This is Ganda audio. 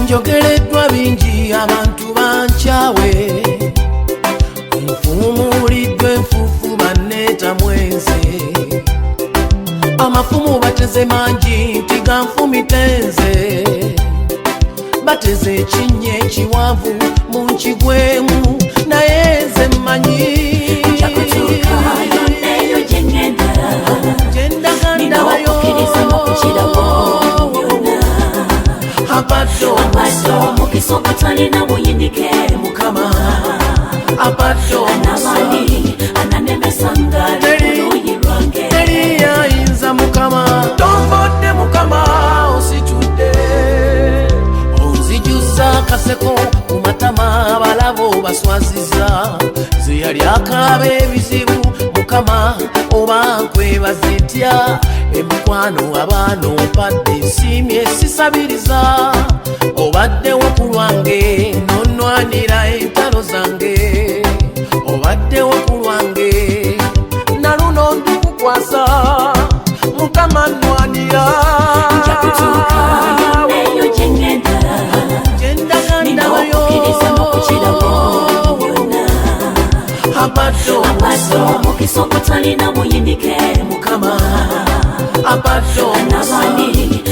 Njogereddwa bingi abantu bankyawe, nfumuliddwa enfuufu banneeta mwenze. Amafumu bateze mangi nti ganfumitenze, bateze ekinnya ekiwanvu mu nkigwemu, naye nze mmanyi Omukiso gutalina buyindike Mukama, anabani ananemesanga luyi lwange, teri ayinza Mukama. Tombodde Mukama ositudde, onzijuza kaseko ku matama, abalabo baswaziza, ze yali akaaba ebizibu Mukama oba nkwebaza etya. Emikwano abaana ompadde nsiimye sisabiriza, obaddewo ku lwange nonnwanira entalo zange, obaddewo ku lwange na luno ndikukwasa Mukama nnwanira. nja kutuuka yonneeyo gye ŋŋenda, nina okukkiriza n'okukirawo byonna. abadde omukisa ogutalina buyindike Mukama, abadde anabani